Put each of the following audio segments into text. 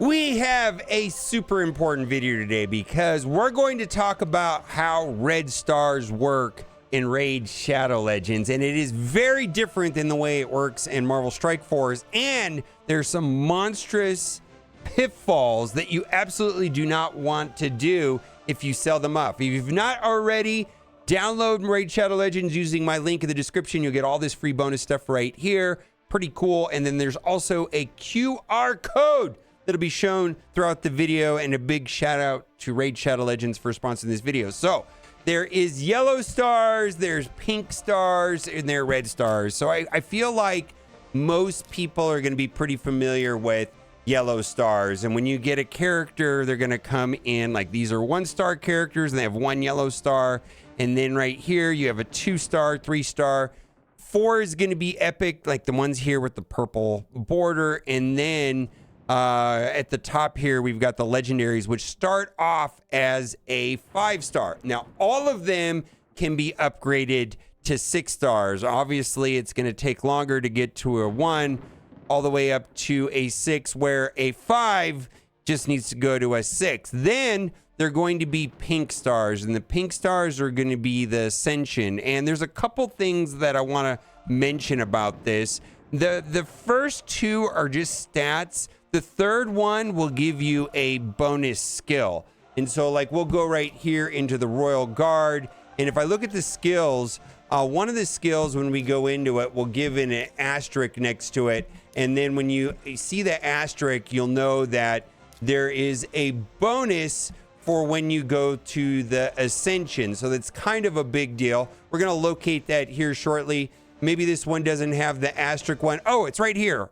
We have a super important video today because we're going to talk about how red stars work in Raid Shadow Legends, and it is very different than the way it works in Marvel Strike Force, and there's some monstrous pitfalls that you absolutely do not want to do if you sell them up. If you've not already, download Raid Shadow Legends using my link in the description. You'll get all this free bonus stuff right here. Pretty cool. And then there's also a QR code that'll be shown throughout the video, and a big shout out to Raid Shadow Legends for sponsoring this video. So there is yellow stars, there's pink stars, and there are red stars. So I feel like most people are going to be pretty familiar with yellow stars. And when you get a character, they're going to come in like these are 1-star characters and they have 1 yellow star. And then right here, you have a 2-star, 3-star. 4 is going to be epic, like the ones here with the purple border. And then at the top here, we've got the legendaries, which start off as a 5-star. Now, all of them can be upgraded to 6 stars. Obviously, it's going to take longer to get to a 1 all the way up to a 6, where a 5 just needs to go to a 6. Then they're going to be pink stars, and the pink stars are going to be the Ascension. And there's a couple things that I want to mention about this. The first 2 are just stats. The third one will give you a bonus skill. And so like we'll go right here into the Royal Guard. And if I look at the skills, one of the skills when we go into it will give an asterisk next to it. And then when you see the asterisk, you'll know that there is a bonus for when you go to the Ascension. So that's kind of a big deal. We're going to locate that here shortly. Maybe this one doesn't have the asterisk one. Oh, it's right here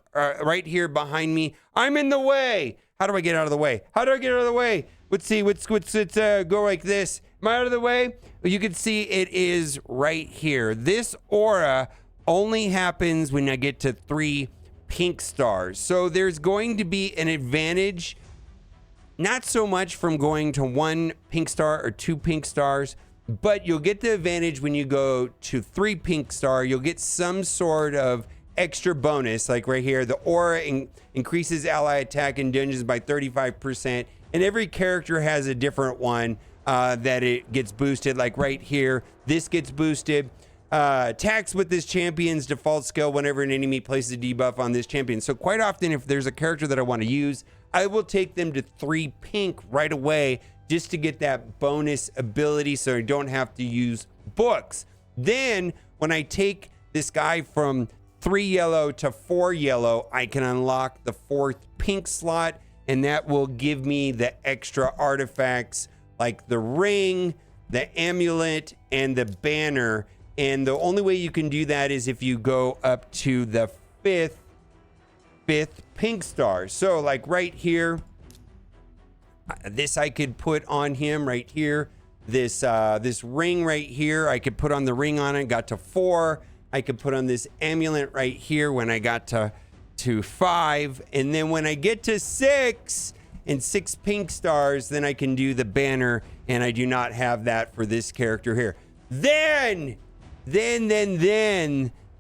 behind me. I'm in the way. How do I get out of the way? How do I get out of the way? Let's see. Let's go like this. Am I out of the way? Well, you can see it is right here. This aura only happens when I get to 3 pink stars. So there's going to be an advantage, not so much from going to 1 pink star or 2 pink stars, but you'll get the advantage when you go to 3 pink star. You'll get some sort of extra bonus, like right here. The aura increases ally attack in dungeons by 35%, and every character has a different one that it gets boosted. Like right here, this gets boosted. Attacks with this champion's default skill whenever an enemy places a debuff on this champion. So quite often, if there's a character that I want to use, I will take them to 3 pink right away, just to get that bonus ability so I don't have to use books. Then when I take this guy from 3 yellow to 4 yellow, I can unlock the 4th pink slot, and that will give me the extra artifacts like the ring, the amulet, and the banner. And the only way you can do that is if you go up to the 5th pink star. So like right here, this I could put on him right here. This ring right here, I could put on the ring on it, got to 4. I could put on this amulet right here when I got to 5. And then when I get to 6 and 6 pink stars, then I can do the banner, and I do not have that for this character here. Then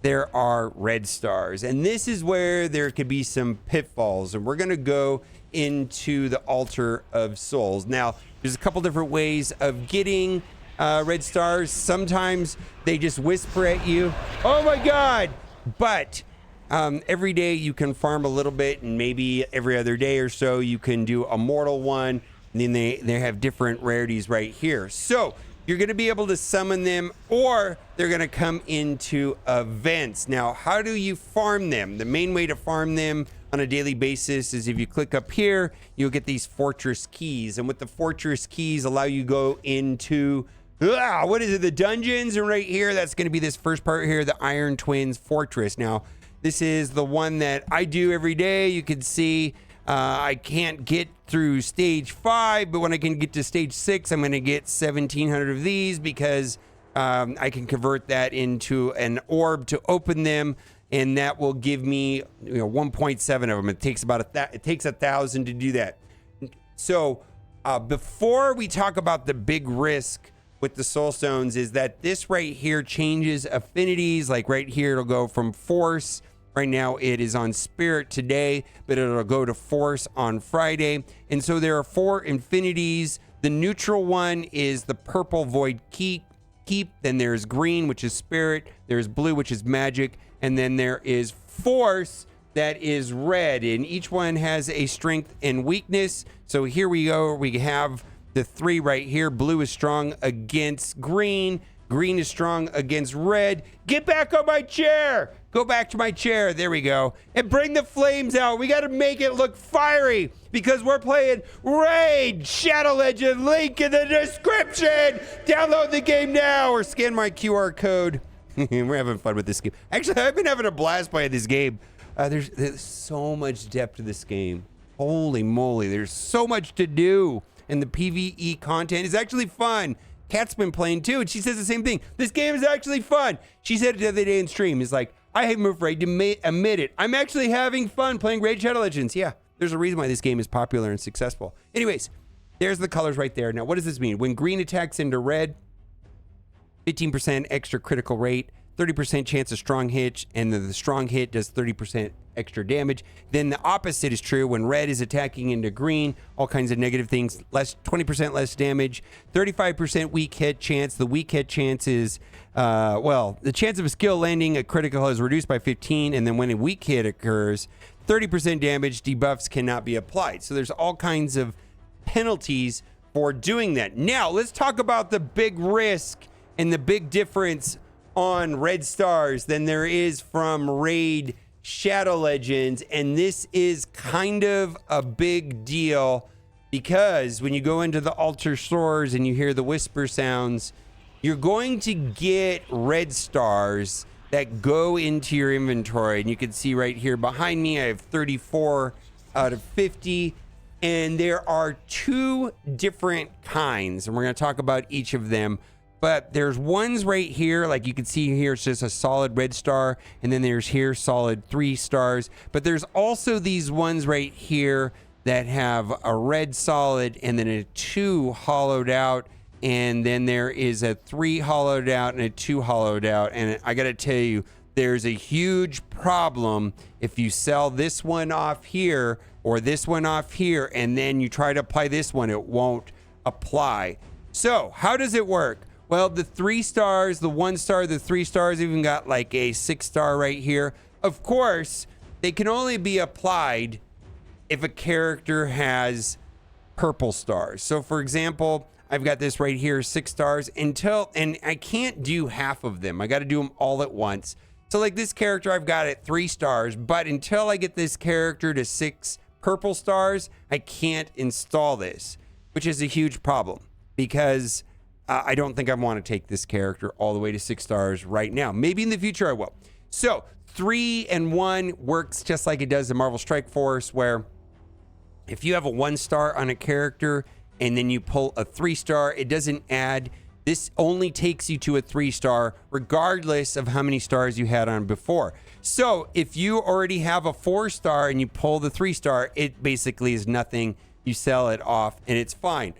there are red stars. And this is where there could be some pitfalls, and we're going to go into the Altar of Souls. Now, there's a couple different ways of getting red stars. Sometimes they just whisper at you, oh my God. But every day you can farm a little bit, and maybe every other day or so you can do a mortal one. And then they have different rarities right here. So you're going to be able to summon them, or they're going to come into events. Now, how do you farm them? The main way to farm them on a daily basis is if you click up here, you'll get these fortress keys. And with the fortress keys allow you to go into, what is it, the dungeons? And right here, that's going to be this first part here, the Iron Twins Fortress. Now, this is the one that I do every day. You can see I can't get through stage 5, but when I can get to stage 6, I'm going to get 1,700 of these because I can convert that into an orb to open them. And that will give me 1.7 of them. It takes about it takes 1,000 to do that. So before we talk about the big risk with the soul stones, is that this right here changes affinities. Like right here, it'll go from force Right now it is on Spirit today, but it'll go to Force on Friday. And so there are 4 infinities. The neutral one is the purple Void Keep. Then there's green, which is Spirit. There's blue, which is Magic. And then there is Force, that is red. And each one has a strength and weakness. So here we go. We have the 3 right here. Blue is strong against green. Green is strong against red. Get back on my chair. Go back to my chair. There we go. And bring the flames out. We got to make it look fiery because we're playing Raid Shadow Legend. Link in the description. Download the game now or scan my QR code. We're having fun with this game. Actually, I've been having a blast playing this game. There's so much depth to this game. Holy moly. There's so much to do. And the PvE content is actually fun. Kat's been playing too, and she says the same thing. This game is actually fun. She said it the other day in stream. It's like, I am afraid to admit it. I'm actually having fun playing Raid Shadow Legends. Yeah, there's a reason why this game is popular and successful. Anyways, there's the colors right there. Now, what does this mean? When green attacks into red, 15% extra critical rate, 30% chance of strong hit, and the strong hit does 30% extra damage. Then the opposite is true. When red is attacking into green, all kinds of negative things, 20% less damage, 35% weak hit chance. The weak hit chance is, the chance of a skill landing a critical is reduced by 15, and then when a weak hit occurs, 30% damage, debuffs cannot be applied. So there's all kinds of penalties for doing that. Now, let's talk about the big risk and the big difference on red stars than there is from Raid Shadow Legends. And this is kind of a big deal because when you go into the altar stores and you hear the whisper sounds, you're going to get red stars that go into your inventory. And you can see right here behind me, I have 34 out of 50. And there are 2 different kinds, and we're going to talk about each of them. But there's ones right here, like you can see here, it's just a solid red star. And then there's here solid 3 stars. But there's also these ones right here that have a red solid and then a 2 hollowed out. And then there is a 3 hollowed out and a 2 hollowed out. And I got to tell you, there's a huge problem if you sell this one off here or this one off here, and then you try to apply this one, it won't apply. So how does it work? Well, the 3 stars, the 1 star, the 3 stars, even got like a 6 star right here. Of course, they can only be applied if a character has purple stars. So for example, I've got this right here, 6 stars and I can't do half of them. I got to do them all at once. So like this character, I've got it 3 stars, but until I get this character to 6 purple stars, I can't install this, which is a huge problem because I don't think I want to take this character all the way to 6 stars right now. Maybe in the future I will. So 3 and 1 works just like it does in Marvel Strike Force, where if you have a 1 star on a character and then you pull a 3 star, it doesn't add. This only takes you to a 3 star regardless of how many stars you had on before. So if you already have a 4 star and you pull the 3 star, it basically is nothing. You sell it off and it's fine.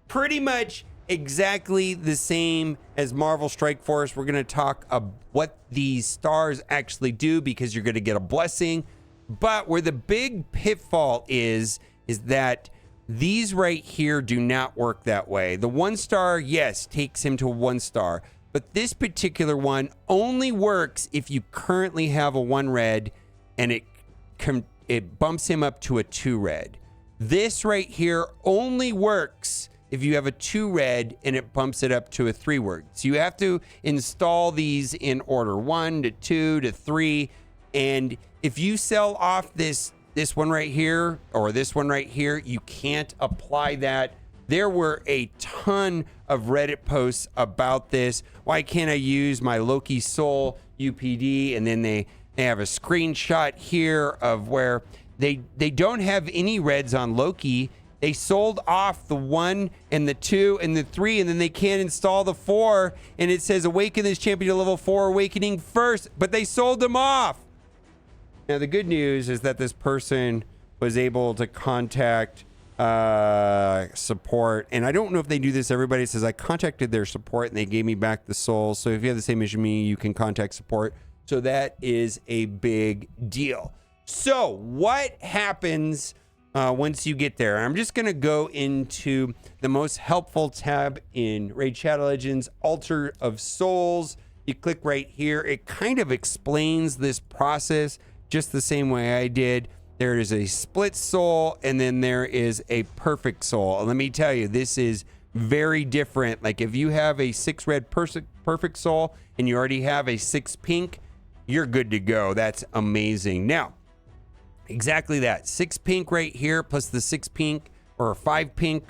Pretty much exactly the same as Marvel Strike Force. We're going to talk about what these stars actually do because you're going to get a blessing. But where the big pitfall is that these right here do not work that way. The 1 star, yes, takes him to 1 star. But this particular one only works if you currently have a 1 red and it bumps him up to a 2 red. This right here only works if you have a 2 red and it bumps it up to a 3 red. So you have to install these in order 1 to 2 to 3. And if you sell off this one right here or this one right here, you can't apply that. There were a ton of Reddit posts about this. Why can't I use my Loki Soul UPD? And then they have a screenshot here of where they don't have any reds on Loki. They sold off the 1 and the 2 and the 3, and then they can't install the 4. And it says awaken this champion to level 4, awakening first, but they sold them off. Now, the good news is that this person was able to contact support. And I don't know if they do this. Everybody says I contacted their support and they gave me back the soul. So if you have the same issue as me, you can contact support. So that is a big deal. So what happens once you get there? I'm just going to go into the most helpful tab in Raid Shadow Legends, Altar of Souls. You click right here. It kind of explains this process just the same way I did. There is a split soul, and then there is a perfect soul. And let me tell you, this is very different. Like if you have a 6 red perfect soul and you already have a 6 pink, you're good to go. That's amazing. Now, exactly that. 6 pink right here plus the 6 pink or 5 pink.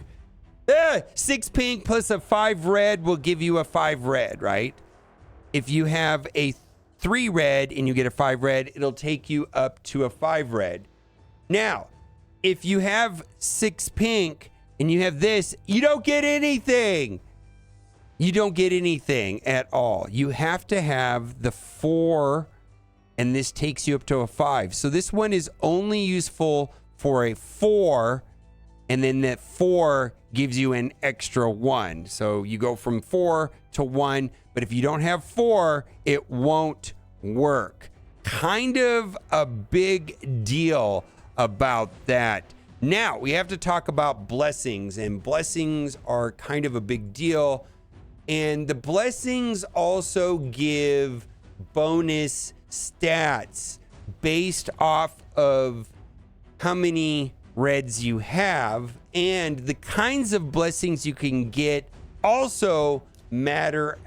6 pink plus a 5 red will give you a 5 red, right? If you have a 3 red and you get a 5 red, it'll take you up to a 5 red. Now, if you have 6 pink and you have this, you don't get anything. You don't get anything at all. You have to have the 4, and this takes you up to a 5. So this one is only useful for a 4, and then that 4 gives you an extra 1. So you go from 4 to 1, but if you don't have 4, it won't work. Kind of a big deal about that. Now, we have to talk about blessings, and blessings are kind of a big deal. And the blessings also give bonus stats based off of how many reds you have, and the kinds of blessings you can get also matter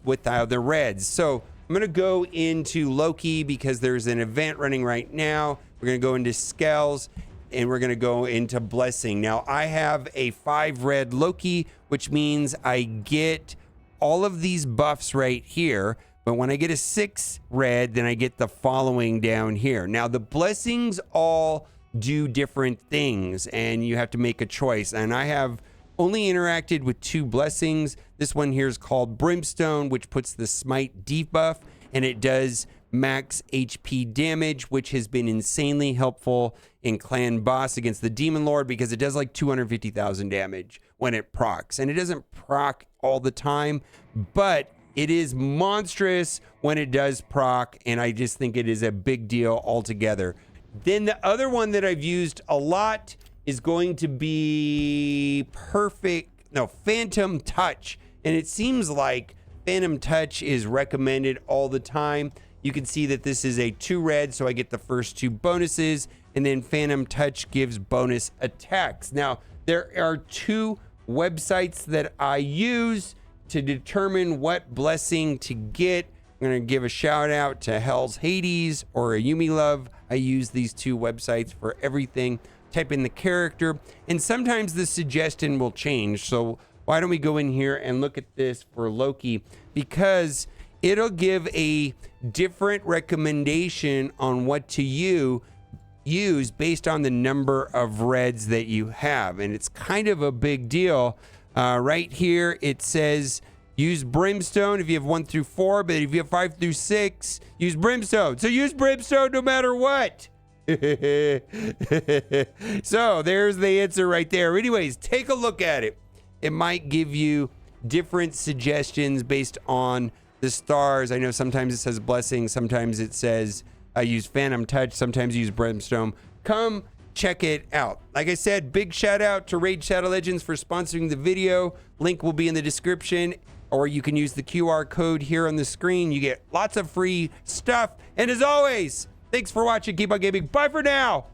with other reds. So I'm going to go into Loki because there's an event running right now. We're going to go into Scales, and we're going to go into Blessing. Now, I have a 5 red Loki, which means I get all of these buffs right here. But when I get a 6 red, then I get the following down here. Now, the blessings all do different things, and you have to make a choice. And I have only interacted with 2 blessings. This one here is called Brimstone, which puts the smite debuff, and it does max HP damage, which has been insanely helpful in Clan Boss against the Demon Lord because it does like 250,000 damage when it procs. And it doesn't proc all the time, but it is monstrous when it does proc, and I just think it is a big deal altogether. Then the other one that I've used a lot is going to be Phantom Touch. And it seems like Phantom Touch is recommended all the time. You can see that this is a 2 red, so I get the first 2 bonuses, and then Phantom Touch gives bonus attacks. Now, there are 2 websites that I use to determine what blessing to get. I'm going to give a shout out to Hell's Hades or a Yumi Love. I use these 2 websites for everything. Type in the character, and sometimes the suggestion will change. So why don't we go in here and look at this for Loki, because it'll give a different recommendation on what to use based on the number of reds that you have. And it's kind of a big deal. Right here, it says use Brimstone if you have 1 through 4, but if you have 5 through 6, use Brimstone. So use Brimstone no matter what. So there's the answer right there. Anyways, take a look at it. It might give you different suggestions based on the stars. I know sometimes it says blessing, sometimes it says I use Phantom Touch, sometimes use Brimstone. Come check it out. Like I said, big shout out to Raid Shadow Legends for sponsoring the video. Link will be in the description, or you can use the QR code here on the screen. You get lots of free stuff. And as always, thanks for watching. Keep on gaming. Bye for now.